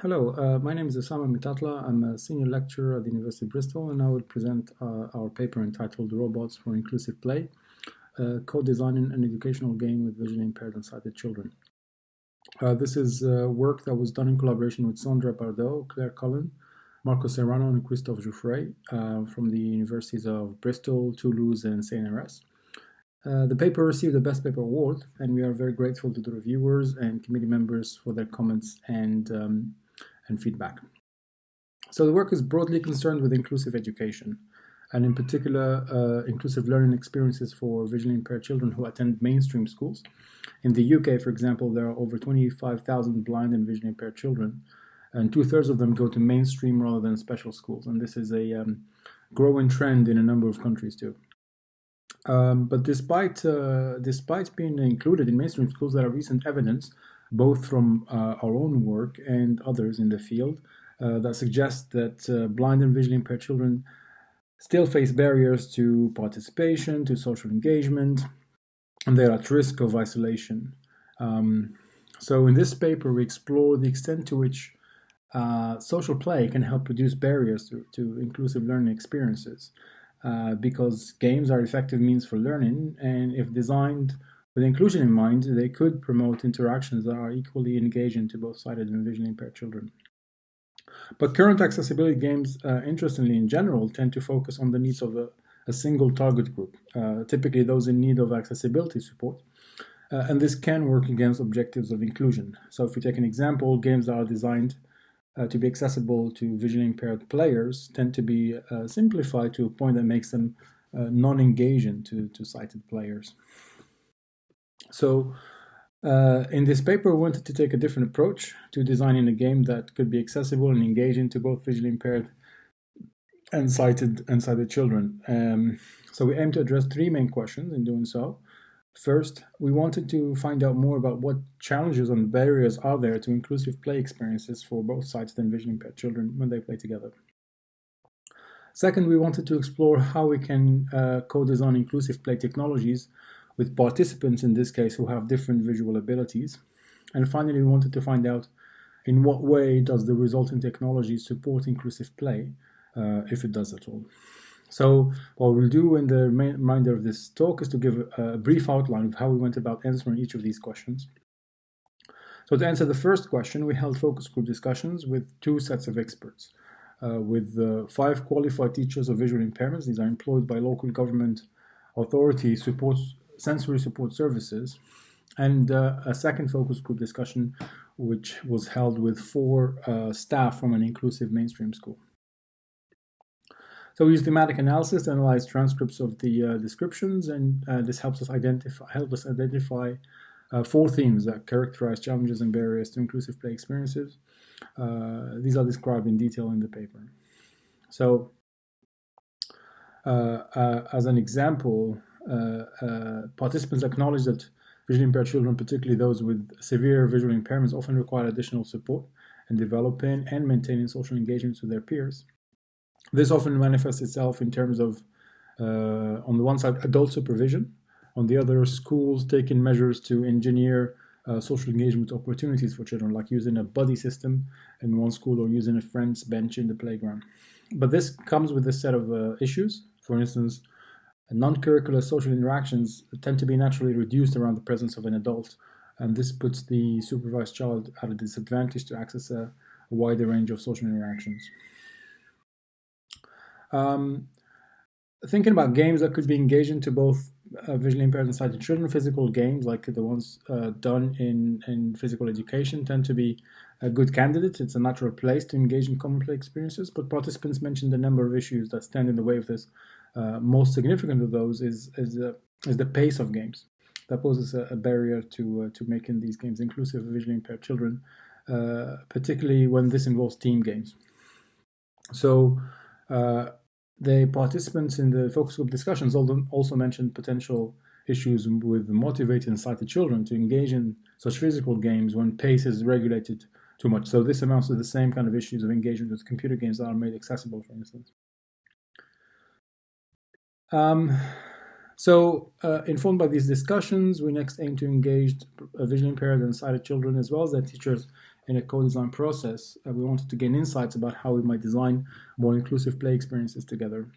Hello, my name is Osama Mitatla. I'm a senior lecturer at the University of Bristol, and I will present our paper entitled Robots for Inclusive Play, Co-Designing an Educational Game with Visually Impaired and Sighted Children. This is work that was done in collaboration with Sandra Bardot, Claire Cullen, Marco Serrano, and Christophe Jouffret from the universities of Bristol, Toulouse, and CNRS. The paper received the Best Paper Award, and we are very grateful to the reviewers and committee members for their comments and feedback. So the work is broadly concerned with inclusive education, and in particular, inclusive learning experiences for visually impaired children who attend mainstream schools. In the UK, for example, there are over 25,000 blind and visually impaired children, and two-thirds of them go to mainstream rather than special schools, and this is a growing trend in a number of countries too. But despite being included in mainstream schools, there are recent evidence, both from our own work and others in the field, that suggests that blind and visually impaired children still face barriers to participation, to social engagement, and they're at risk of isolation. So in this paper, we explore the extent to which social play can help reduce barriers to inclusive learning experiences. Because games are effective means for learning, and if designed with inclusion in mind, they could promote interactions that are equally engaging to both sighted and visually impaired children. But current accessibility games, interestingly in general, tend to focus on the needs of a single target group, typically those in need of accessibility support. And this can work against objectives of inclusion. So if we take an example, games that are designed to be accessible to visually impaired players tend to be simplified to a point that makes them non-engaging to sighted players. So in this paper, we wanted to take a different approach to designing a game that could be accessible and engaging to both visually impaired and sighted children. So we aim to address three main questions in doing so. First, we wanted to find out more about what challenges and barriers are there to inclusive play experiences for both sighted and visually impaired children when they play together. Second, we wanted to explore how we can co-design inclusive play technologies with participants, in this case, who have different visual abilities. And finally, we wanted to find out in what way does the resulting technology support inclusive play, if it does at all. So what we'll do in the remainder of this talk is to give a brief outline of how we went about answering each of these questions. So to answer the first question, we held focus group discussions with two sets of experts, with 5 qualified teachers of visual impairments. These are employed by local government authorities, sensory support services, and a second focus group discussion, which was held with 4 staff from an inclusive mainstream school. So we use thematic analysis to analyze transcripts of the descriptions, and this helps us identify 4 themes that characterize challenges and barriers to inclusive play experiences. These are described in detail in the paper. So, as an example, participants acknowledge that visually impaired children, particularly those with severe visual impairments, often require additional support in developing and maintaining social engagements with their peers. This often manifests itself in terms of, on the one side, adult supervision, on the other, schools taking measures to engineer social engagement opportunities for children, like using a buddy system in one school or using a friend's bench in the playground. But this comes with a set of issues. For instance, non-curricular social interactions tend to be naturally reduced around the presence of an adult, and this puts the supervised child at a disadvantage to access a wider range of social interactions. Thinking about games that could be engaging to both visually impaired and sighted children, physical games like the ones done in physical education tend to be a good candidate. It's a natural place to engage in common play experiences, but participants mentioned a number of issues that stand in the way of this. Most significant of those is the pace of games. That poses a barrier to making these games inclusive of visually impaired children, particularly when this involves team games. So the participants in the focus group discussions also mentioned potential issues with motivating sighted children to engage in such physical games when pace is regulated too much. So this amounts to the same kind of issues of engagement with computer games that are made accessible, for instance. Informed by these discussions, we next aim to engage visually impaired and sighted children, as well as their teachers, in a co-design process, we wanted to gain insights about how we might design more inclusive play experiences together.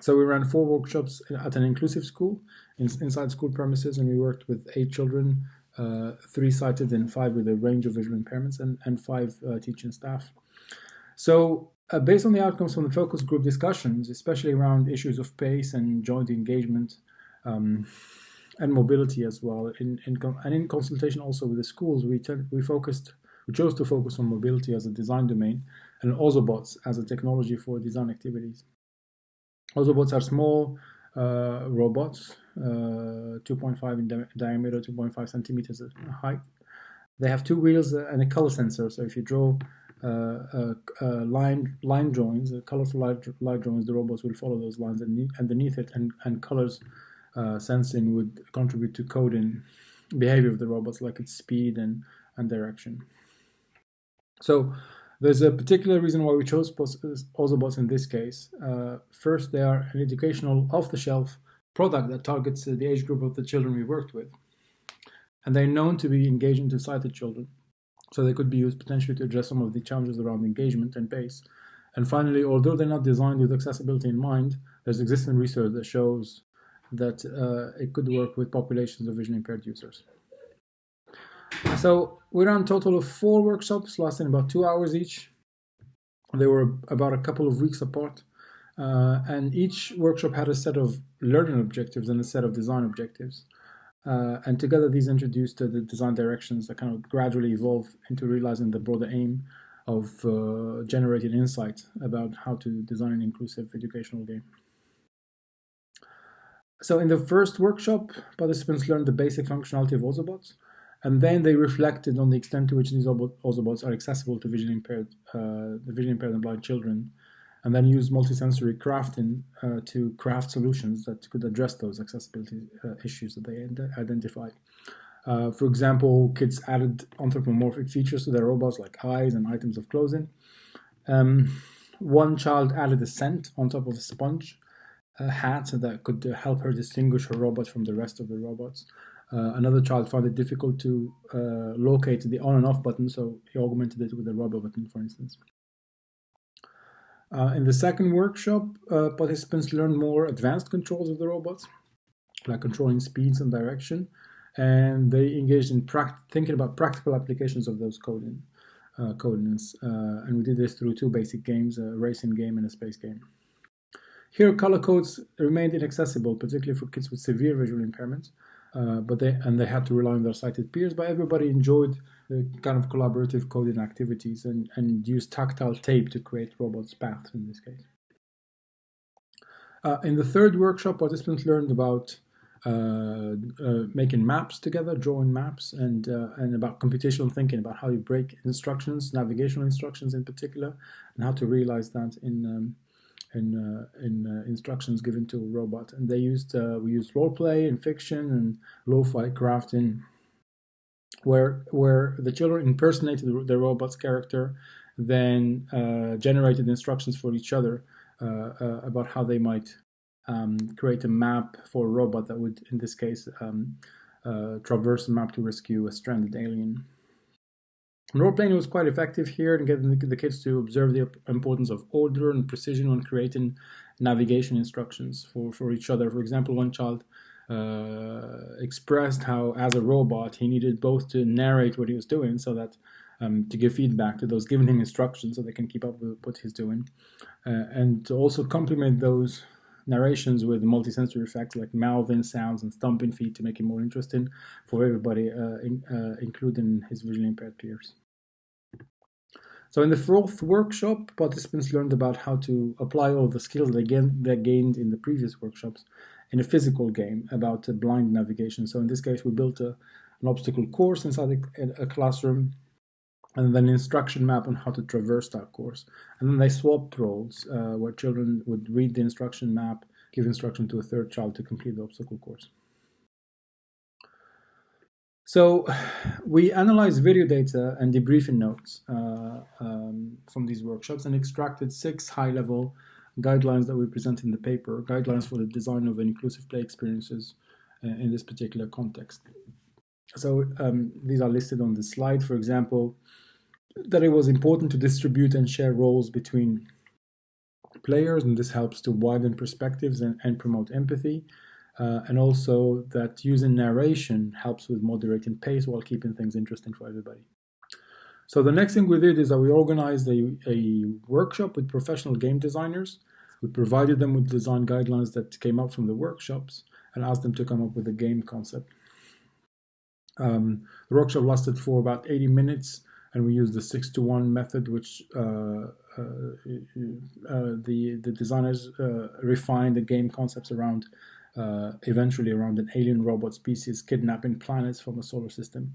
So we ran 4 workshops at an inclusive school inside school premises, and we worked with 8 children, 3 sighted and 5 with a range of visual impairments, and 5 teaching staff. So based on the outcomes from the focus group discussions, especially around issues of pace and joint engagement, and mobility as well, and in consultation also with the schools, we chose to focus on mobility as a design domain and Ozobots as a technology for design activities. Ozobots are small robots, 2.5 in diameter, 2.5 centimeters in height. They have 2 wheels and a color sensor. So if you draw line drawings, colorful light drawings, the robots will follow those lines underneath it, and colors sensing would contribute to coding behavior of the robots, like its speed and direction. So there's a particular reason why we chose Ozobots in this case. First, they are an educational off-the-shelf product that targets the age group of the children we worked with. And they're known to be engaging to sighted children. So they could be used potentially to address some of the challenges around engagement and pace. And finally, although they're not designed with accessibility in mind, there's existing research that shows that it could work with populations of vision impaired users. So we ran a total of 4 workshops lasting about 2 hours each. They were about a couple of weeks apart. And each workshop had a set of learning objectives and a set of design objectives. And together these introduced the design directions that kind of gradually evolve into realizing the broader aim of generating insight about how to design an inclusive educational game. So in the first workshop, participants learned the basic functionality of Ozobots, and then they reflected on the extent to which these Ozobots are accessible to the visually impaired and blind children, and then used multisensory crafting to craft solutions that could address those accessibility issues that they identified. For example, kids added anthropomorphic features to their robots, like eyes and items of clothing. One child added a scent on top of a sponge hat that could help her distinguish her robot from the rest of the robots. Another child found it difficult to locate the on and off button, so he augmented it with a rubber button, for instance. In the second workshop, participants learned more advanced controls of the robots, like controlling speeds and direction, and they engaged in thinking about practical applications of those codings. And we did this through 2 basic games, a racing game and a space game. Here, color codes remained inaccessible, particularly for kids with severe visual impairments, but they had to rely on their sighted peers, but everybody enjoyed the kind of collaborative coding activities and used tactile tape to create robots' paths in this case. In the third workshop, participants learned about making maps together, drawing maps, and about computational thinking, about how you break instructions, navigational instructions in particular, and how to realize that in instructions given to a robot. And we used role play and fiction and lo-fi crafting, where the children impersonated the robot's character, then generated instructions for each other about how they might create a map for a robot that would, in this case, traverse a map to rescue a stranded alien. Role-playing was quite effective here in getting the kids to observe the importance of order and precision when creating navigation instructions for each other. For example, one child expressed how, as a robot, he needed both to narrate what he was doing, so that to give feedback to those giving him instructions so they can keep up with what he's doing, and to also complement those narrations with multisensory effects like mouthing sounds and stomping feet to make it more interesting for everybody, including his visually impaired peers. So in the fourth workshop, participants learned about how to apply all the skills they gained in the previous workshops in a physical game about blind navigation. So in this case, we built an obstacle course inside a classroom, and then an instruction map on how to traverse that course. And then they swapped roles, where children would read the instruction map, give instruction to a third child to complete the obstacle course. So we analyzed video data and debriefing notes from these workshops and extracted 6 high-level guidelines that we present in the paper, guidelines for the design of inclusive play experiences in this particular context. So these are listed on the slide. For example, that it was important to distribute and share roles between players, and this helps to widen perspectives and promote empathy. And also that using narration helps with moderating pace while keeping things interesting for everybody. So the next thing we did is that we organized a workshop with professional game designers. We provided them with design guidelines that came out from the workshops and asked them to come up with a game concept. The workshop lasted for about 80 minutes, and we used the 6-to-1 method, which the designers refined the game concepts around, eventually around an alien robot species kidnapping planets from a solar system.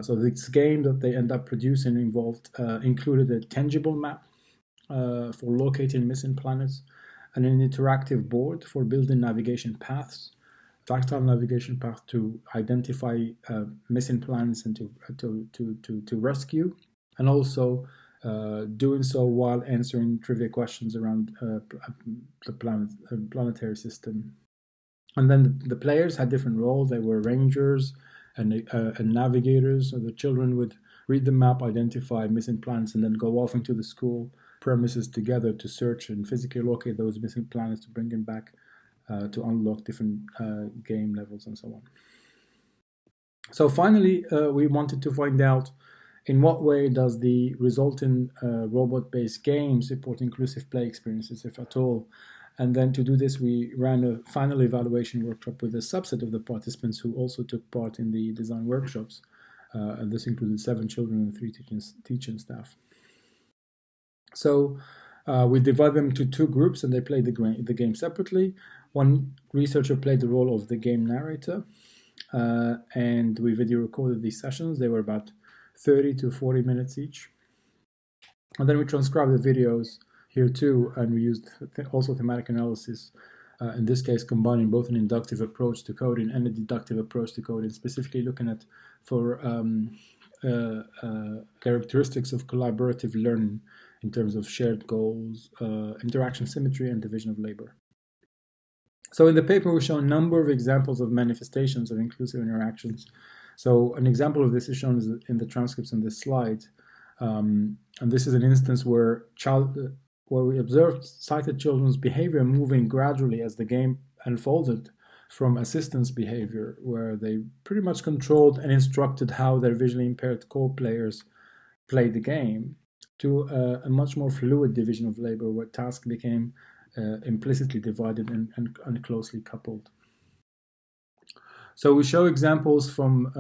So this game that they end up producing included a tangible map for locating missing planets, and an interactive board for building navigation paths, tactile navigation path to identify missing planets and to rescue, and also doing so while answering trivia questions around the planetary system. And then the players had different roles. They were rangers and navigators. So the children would read the map, identify missing planets, and then go off into the school premises together to search and physically locate those missing planets to bring them back to unlock different game levels and so on. So finally, we wanted to find out in what way does the resulting robot-based game support inclusive play experiences, if at all. And then to do this, we ran a final evaluation workshop with a subset of the participants who also took part in the design workshops. And this included 7 children and 3 teaching staff. So we divided them into 2 groups, and they played the game separately. One researcher played the role of the game narrator, and we video recorded these sessions. They were about 30 to 40 minutes each. And then we transcribed the videos here too, and we used also thematic analysis, in this case combining both an inductive approach to coding and a deductive approach to coding, specifically looking at for characteristics of collaborative learning in terms of shared goals, interaction symmetry, and division of labor. So in the paper, we show a number of examples of manifestations of inclusive interactions. So an example of this is shown in the transcripts on this slide. And this is an instance where we observed sighted children's behavior moving gradually as the game unfolded from assistance behavior, where they pretty much controlled and instructed how their visually impaired co-players played the game, to a much more fluid division of labor, where tasks became implicitly divided and closely coupled. So we show examples from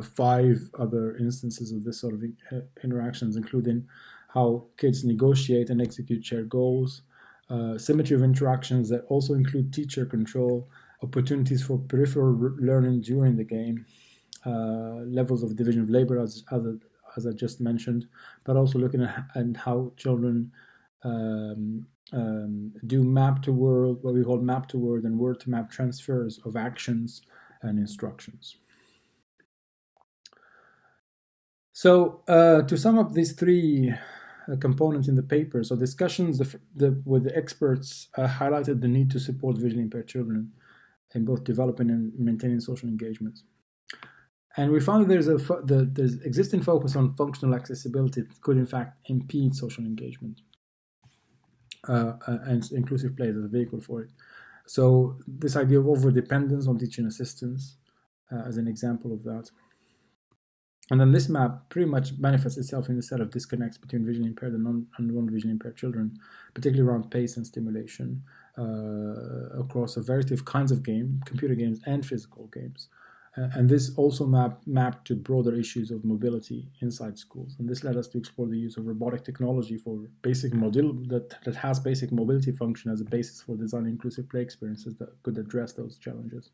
5 other instances of this sort of interactions, including how kids negotiate and execute shared goals, symmetry of interactions that also include teacher control, opportunities for peripheral learning during the game, levels of division of labor as I just mentioned, but also looking at how children do map to word, what we call map to word and word to map transfers of actions and instructions. So to sum up these 3 components in the paper, so discussions with the experts highlighted the need to support visually impaired children in both developing and maintaining social engagement. And we found that there's existing focus on functional accessibility that could in fact impede social engagement, and inclusive play as a vehicle for it. So this idea of over-dependence on teaching assistants as an example of that. And then this map pretty much manifests itself in a set of disconnects between visually impaired and non-visually impaired children, particularly around pace and stimulation, across a variety of kinds of games, computer games and physical games. And this also mapped to broader issues of mobility inside schools. And this led us to explore the use of robotic technology for basic that has basic mobility function as a basis for designing inclusive play experiences that could address those challenges.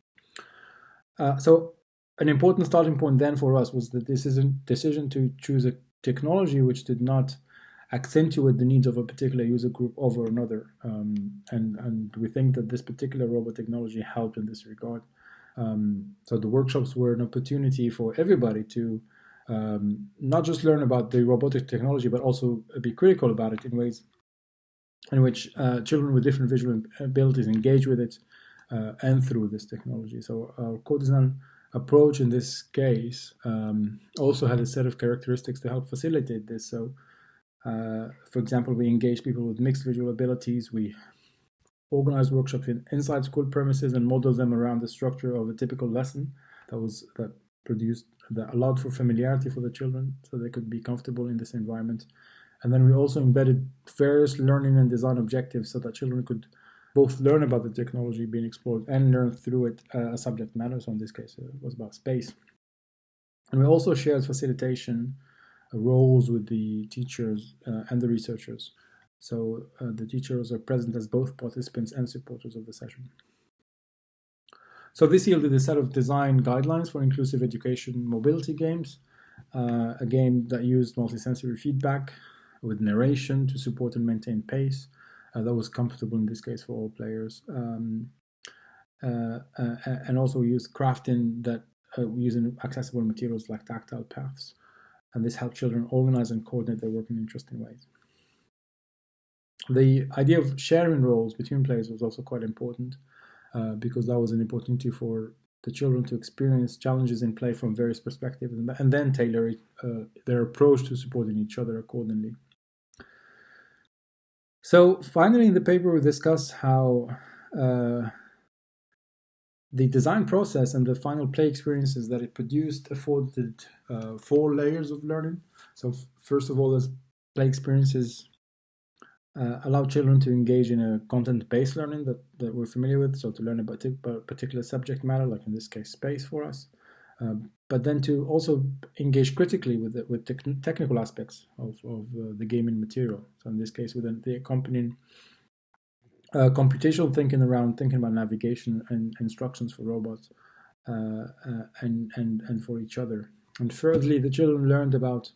So an important starting point then for us was the decision to choose a technology which did not accentuate the needs of a particular user group over another. And we think that this particular robot technology helped in this regard. So the workshops were an opportunity for everybody to not just learn about the robotic technology, but also be critical about it in ways in which children with different visual abilities engage with it and through this technology. So our co-design approach in this case also had a set of characteristics to help facilitate this. So, for example, we engage people with mixed visual abilities. We organize workshops inside school premises and model them around the structure of a typical lesson that allowed for familiarity for the children, so they could be comfortable in this environment. And then we also embedded various learning and design objectives so that children could both learn about the technology being explored and learn through it a subject matter. So in this case, it was about space. And we also shared facilitation roles with the teachers and the researchers. So the teachers are present as both participants and supporters of the session. So this yielded a set of design guidelines for inclusive education mobility games, a game that used multisensory feedback with narration to support and maintain pace. That was comfortable in this case for all players. And also used crafting that using accessible materials like tactile paths. And this helped children organize and coordinate their work in interesting ways. The idea of sharing roles between players was also quite important because that was an opportunity for the children to experience challenges in play from various perspectives and then tailor their approach to supporting each other accordingly. So finally, in the paper, we discuss how the design process and the final play experiences that it produced afforded 4 layers of learning. So first of all, as play experiences allow children to engage in a content-based learning that we're familiar with, so to learn about a particular subject matter, like in this case, space for us, but then to also engage critically with technical aspects of the gaming material. So in this case, with the accompanying computational thinking around thinking about navigation and instructions for robots and for each other. And thirdly, the children learned about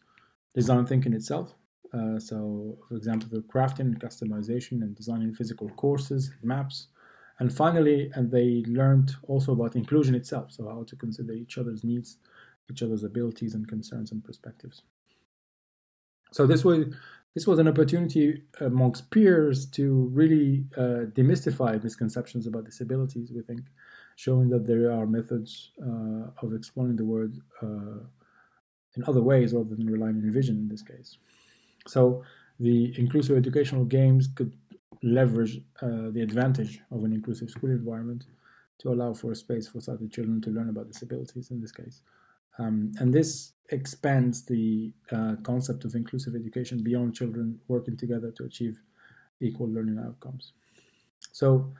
design thinking itself. So, for example, the crafting, customization, and designing physical courses, maps. And finally, they learned also about inclusion itself, so how to consider each other's needs, each other's abilities and concerns and perspectives. So this was an opportunity amongst peers to really demystify misconceptions about disabilities, we think, showing that there are methods of exploring the world in other ways rather than relying on vision in this case. So the inclusive educational games could leverage the advantage of an inclusive school environment to allow for a space for sighted children to learn about disabilities in this case. And this expands the concept of inclusive education beyond children working together to achieve equal learning outcomes. So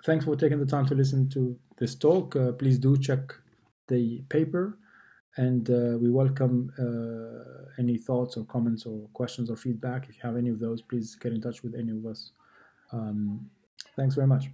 thanks for taking the time to listen to this talk. Please do check the paper. And we welcome any thoughts or comments or questions or feedback. If you have any of those, please get in touch with any of us. Thanks very much.